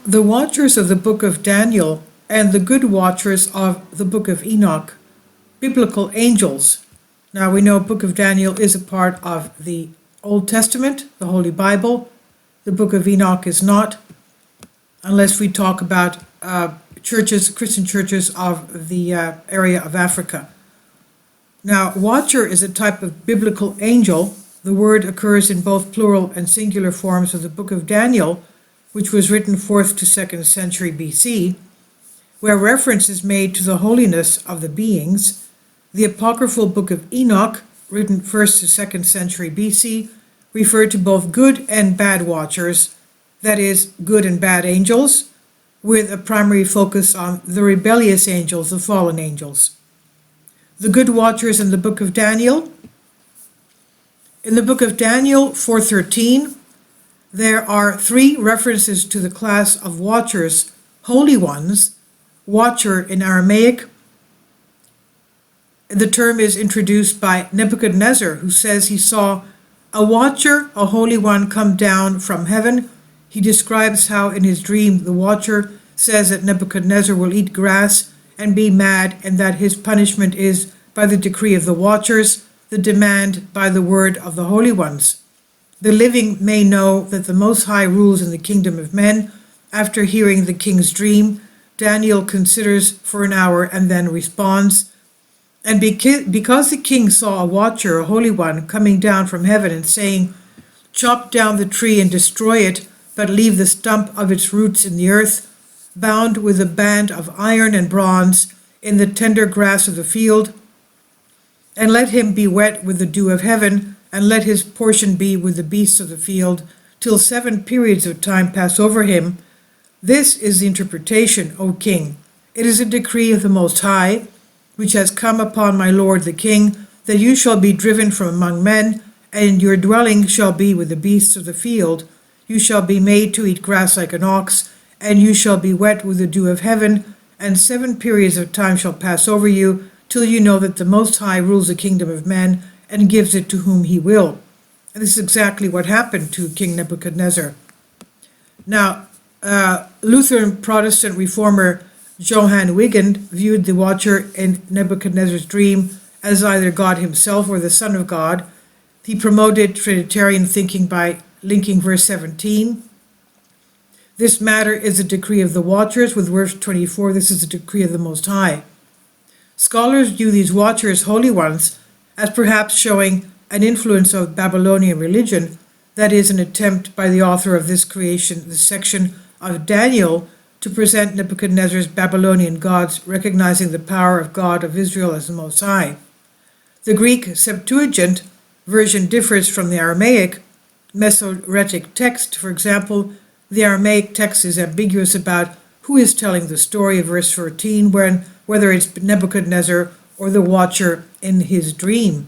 The watchers of the Book of Daniel and the good watchers of the Book of Enoch, biblical angels. Now we know Book of Daniel is a part of the Old Testament, the Holy Bible. The Book of Enoch is not, unless we talk about churches, Christian churches of the area of Africa. Now, watcher is a type of biblical angel. The word occurs in both plural and singular forms of the Book of Daniel, which was written 4th to 2nd century BC, where reference is made to the holiness of the beings. The apocryphal Book of Enoch, written 1st to 2nd century BC, referred to both good and bad watchers, that is, good and bad angels, with a primary focus on the rebellious angels, the fallen angels. The good watchers in the Book of Daniel. In the Book of Daniel 4:13, there are 3 references to the class of watchers, holy ones. Watcher in Aramaic. The term is introduced by Nebuchadnezzar, who says he saw a watcher, a holy one, come down from heaven. He describes how in his dream the watcher says that Nebuchadnezzar will eat grass and be mad, and that his punishment is by the decree of the watchers, the demand by the word of the holy ones. The living may know that the Most High rules in the kingdom of men. After hearing the king's dream, Daniel considers for an hour and then responds. And because the king saw a watcher, a holy one, coming down from heaven and saying, "Chop down the tree and destroy it, but leave the stump of its roots in the earth, bound with a band of iron and bronze in the tender grass of the field, and let him be wet with the dew of heaven, and let his portion be with the beasts of the field, till 7 periods of time pass over him. This is the interpretation, O king. It is a decree of the Most High, which has come upon my lord the king, that you shall be driven from among men, and your dwelling shall be with the beasts of the field. You shall be made to eat grass like an ox, and you shall be wet with the dew of heaven, and 7 periods of time shall pass over you, till you know that the Most High rules the kingdom of men, and gives it to whom he will." And this is exactly what happened to King Nebuchadnezzar. Now, Lutheran Protestant reformer Johann Wigand viewed the watcher in Nebuchadnezzar's dream as either God himself or the Son of God. He promoted Trinitarian thinking by linking verse 17. This matter is a decree of the watchers, with verse 24, this is a decree of the Most High. Scholars view these watchers, holy ones, as perhaps showing an influence of Babylonian religion, that is, an attempt by the author of this section of Daniel, to present Nebuchadnezzar's Babylonian gods, recognizing the power of God of Israel as the Most High. The Greek Septuagint version differs from the Aramaic Masoretic text. For example, the Aramaic text is ambiguous about who is telling the story of verse 14, whether it's Nebuchadnezzar or the watcher in his dream.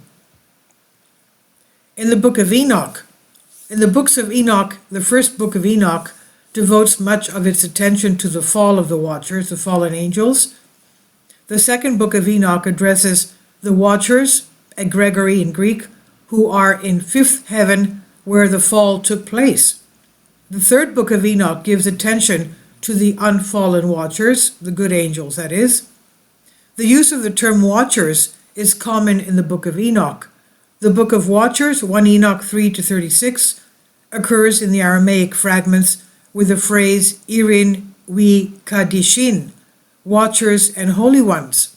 In the Book of Enoch, in the books of Enoch, the first Book of Enoch devotes much of its attention to the fall of the watchers, the fallen angels. The second Book of Enoch addresses the watchers, Grigori in Greek, who are in 5th heaven where the fall took place. The third Book of Enoch gives attention to the unfallen watchers, the good angels, that is. The use of the term watchers is common in the Book of Enoch. The Book of Watchers, 1 Enoch 3-36, occurs in the Aramaic fragments with the phrase Irin we Kadishin, watchers and holy ones,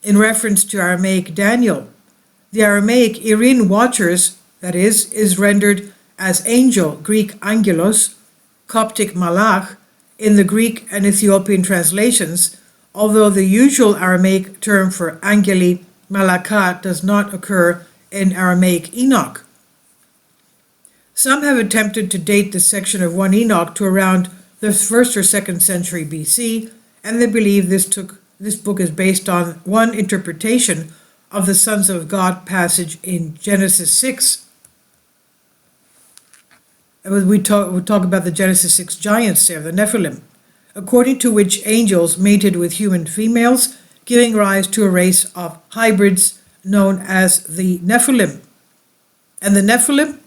in reference to Aramaic Daniel. The Aramaic Irin watchers, that is rendered as angel, Greek angelos, Coptic malach, in the Greek and Ethiopian translations, although the usual Aramaic term for angeli, malaka, does not occur in Aramaic Enoch. Some have attempted to date this section of 1 Enoch to around the 1st or 2nd century BC, and they believe this book is based on one interpretation of the Sons of God passage in Genesis 6. We talk about the Genesis 6 giants there, the Nephilim, according to which angels mated with human females, giving rise to a race of hybrids known as the Nephilim. And the Nephilim,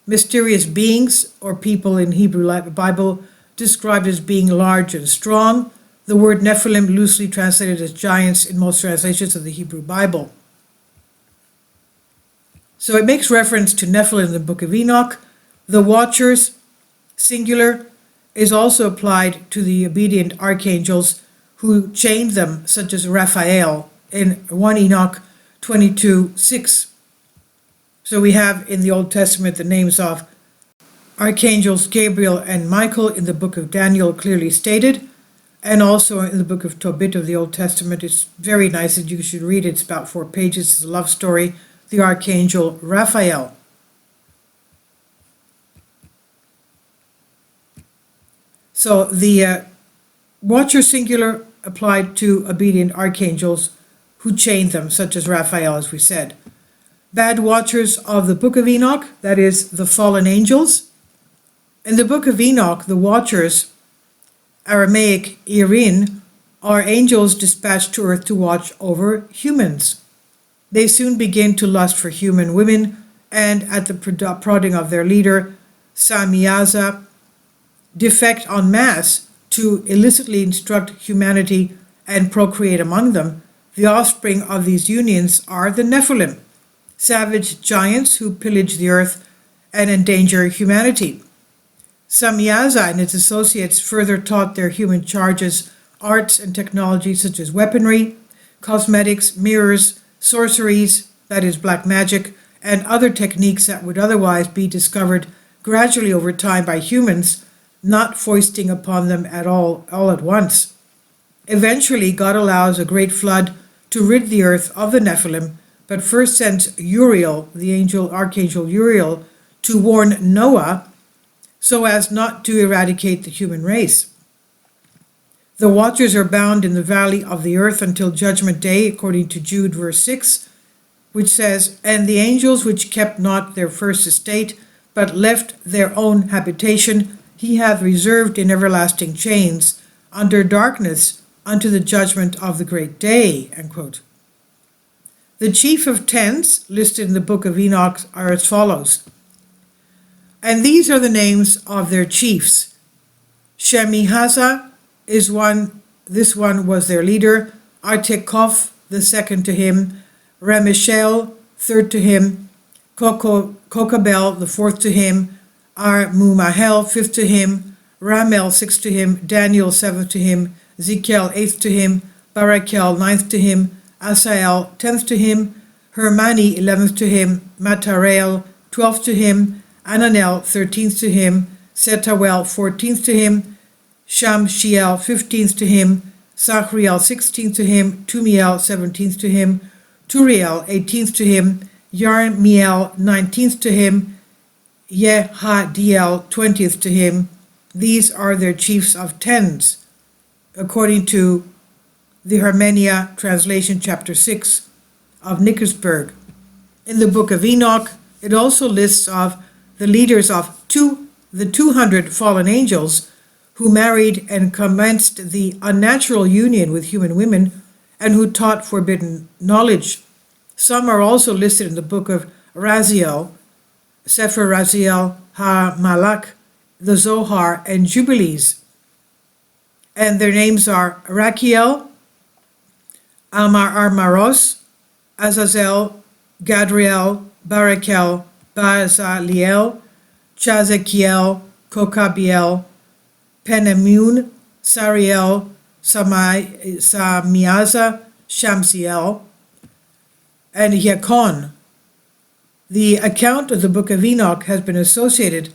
mysterious beings or people in Hebrew Bible described as being large and strong. The word Nephilim loosely translated as giants in most translations of the Hebrew Bible. So it makes reference to Nephilim in the Book of Enoch. The watchers, singular, is also applied to the obedient archangels who chained them, such as Raphael in 1 Enoch 22:6. So we have in the Old Testament the names of archangels Gabriel and Michael in the book of Daniel clearly stated, and also in the book of Tobit of the Old Testament. It's very nice that you should read it. It's about 4 pages. It's a love story, the archangel Raphael. So the watcher singular applied to obedient archangels who chained them, such as Raphael, as we said. Bad watchers of the Book of Enoch, that is, the fallen angels. In the Book of Enoch, the watchers, Aramaic Irin, are angels dispatched to earth to watch over humans. They soon begin to lust for human women, and at the prodding of their leader, Samiaza, defect en masse to illicitly instruct humanity and procreate among them. The offspring of these unions are the Nephilim, savage giants who pillage the earth and endanger humanity. Samiaza and its associates further taught their human charges arts and technologies such as weaponry, cosmetics, mirrors, sorceries, that is black magic, and other techniques that would otherwise be discovered gradually over time by humans, not foisting upon them all at once. Eventually, God allows a great flood to rid the earth of the Nephilim, but first sends Uriel, the archangel Uriel, to warn Noah so as not to eradicate the human race. The watchers are bound in the valley of the earth until judgment day, according to Jude verse 6, which says, "And the angels which kept not their first estate, but left their own habitation, he hath reserved in everlasting chains, under darkness, unto the judgment of the great day." End quote. The chief of tens listed in the Book of Enoch are as follows. And these are the names of their chiefs. Shemihaza is one, this one was their leader. Artekov, the second to him. Rameshel, third to him. Kokabel, the fourth to him. Armumahel, fifth to him. Ramel, sixth to him. Daniel, seventh to him. Zekiel, eighth to him. Barakel, ninth to him. Asael, 10th to him, Hermani, 11th to him, Matarael, 12th to him, Ananel, 13th to him, Setawel, 14th to him, Shamshiel, 15th to him, Sachriel, 16th to him, Tumiel, 17th to him, Turiel, 18th to him, Yarmiel, 19th to him, Yehadiel, 20th to him. These are their chiefs of tens, according to the Hermenia translation, chapter 6 of Nickersburg. In the Book of Enoch, it also lists of the leaders of the 200 fallen angels who married and commenced the unnatural union with human women and who taught forbidden knowledge. Some are also listed in the Book of Raziel, Sefer Raziel, Ha-Malak, the Zohar, and Jubilees. And their names are Rachiel, Armaros, Azazel, Gadriel, Barakel, Bazaliel, Chazekiel, Kokabiel, Penemun, Sariel, Samiaza, Shamsiel, and Yakon. The account of the Book of Enoch has been associated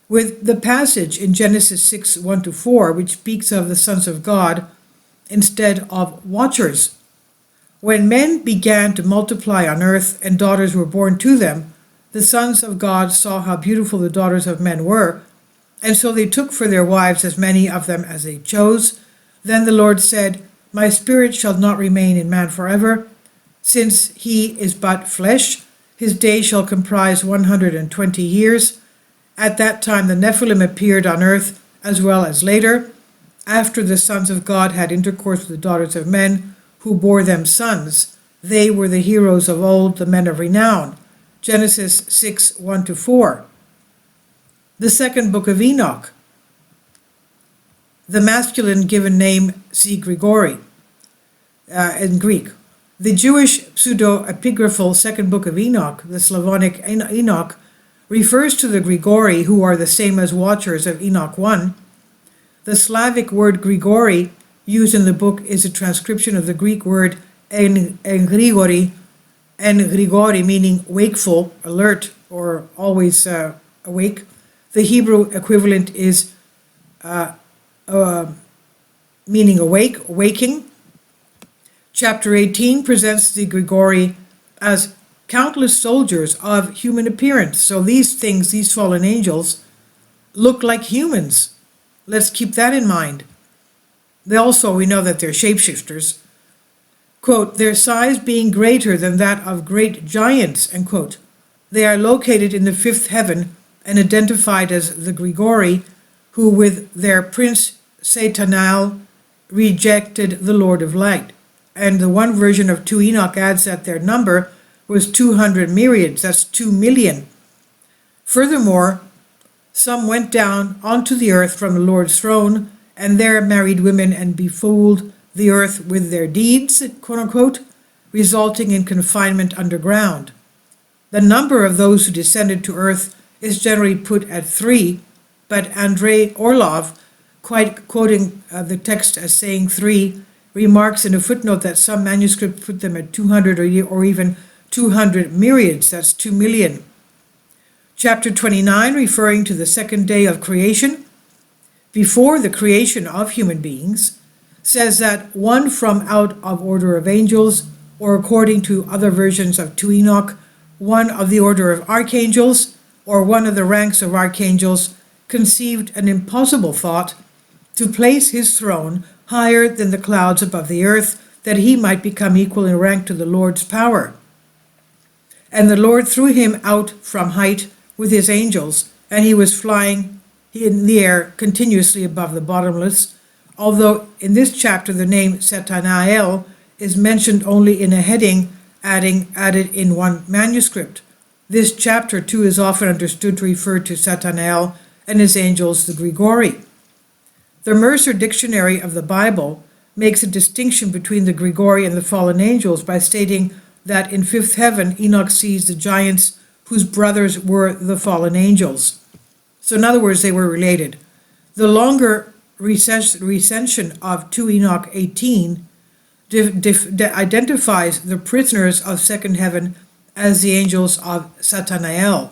with the passage in Genesis 6, 1-4, which speaks of the sons of God instead of watchers. When men began to multiply on earth and daughters were born to them, the sons of God saw how beautiful the daughters of men were, and so they took for their wives as many of them as they chose. Then the Lord said, My spirit shall not remain in man forever, since he is but flesh. His days shall comprise 120 years. At that time the Nephilim appeared on earth, as well as later, after the sons of God had intercourse with the daughters of men, who bore them sons. They were the heroes of old, the men of renown. Genesis 6, 1-4. The second Book of Enoch. the masculine given name, see Grigori, in Greek. The Jewish pseudo-epigraphal second book of Enoch, the Slavonic Enoch, refers to the Grigori, who are the same as watchers of Enoch 1. The Slavic word Grigori, used in the book, is a transcription of the Greek word Grigori, meaning wakeful, alert, or always awake. The Hebrew equivalent is meaning awake, waking. Chapter 18 presents the Grigori as countless soldiers of human appearance. So these things, these fallen angels, look like humans. Let's keep that in mind. We know that they're shapeshifters. Quote, their size being greater than that of great giants, end quote. They are located in the fifth heaven and identified as the Grigori, who with their prince Satanael rejected the Lord of Light. And the one version of 2 Enoch adds that their number was 200 myriads, that's 2 million. Furthermore, some went down onto the earth from the Lord's throne, and there married women and befooled the earth with their deeds, quote unquote, resulting in confinement underground. The number of those who descended to earth is generally put at 3, but Andrei Orlov, quoting the text as saying 3, remarks in a footnote that some manuscripts put them at 200 or even 200 myriads, that's 2 million. Chapter 29, referring to the second day of creation, before the creation of human beings, says that one from out of order of angels, or according to other versions of 2 Enoch, one of the order of archangels, or one of the ranks of archangels, conceived an impossible thought to place his throne higher than the clouds above the earth, that he might become equal in rank to the Lord's power. And the Lord threw him out from height with his angels, and he was flying in the air continuously above the bottomless, although in this chapter the name Satanael is mentioned only in a heading added in one manuscript. This chapter too is often understood to refer to Satanael and his angels, the Grigori. The Mercer Dictionary of the Bible makes a distinction between the Grigori and the fallen angels by stating that in fifth heaven Enoch sees the giants whose brothers were the fallen angels. So in other words, they were related. The longer recension of 2 Enoch 18 identifies the prisoners of second heaven as the angels of Satanael.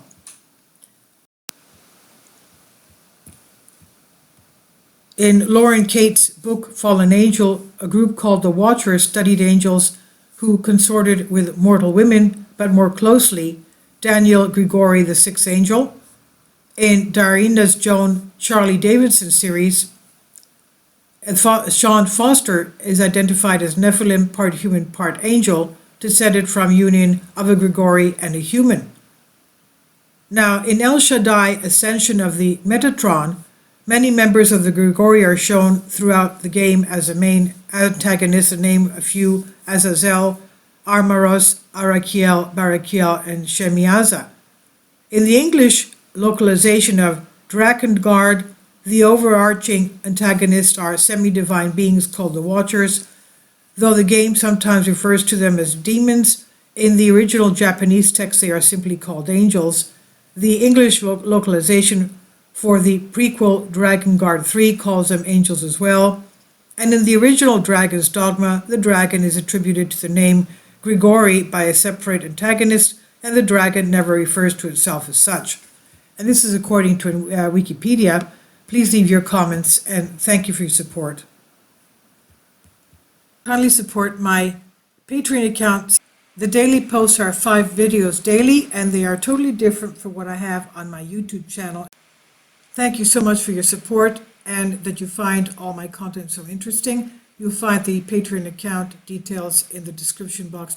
In Lauren Cate's book, Fallen Angel, a group called the Watchers studied angels who consorted with mortal women, but more closely, Daniel Grigori, the sixth angel. In Darina's Joan Charlie Davidson series, Sean Foster is identified as Nephilim, part human, part angel, descended from union of a Grigori and a human. Now, in El Shaddai Ascension of the Metatron, many members of the Grigori are shown throughout the game as the main antagonists, to name a few: Azazel, Armaros, Arakiel, Barakiel, and Shemiaza. In the English localization of Drakengard, the overarching antagonists are semi-divine beings called the Watchers, though the game sometimes refers to them as demons. In the original Japanese text, they are simply called angels. The English localization for the prequel Drakengard 3 calls them angels as well. And in the original Dragon's Dogma, the dragon is attributed to the name Grigori by a separate antagonist, and the dragon never refers to itself as such. And this is according to Wikipedia. Please leave your comments, and thank you for your support. Kindly support my Patreon account. The daily posts are 5 videos daily, and they are totally different from what I have on my YouTube channel. Thank you so much for your support, and that you find all my content so interesting. You'll find the Patreon account details in the description box.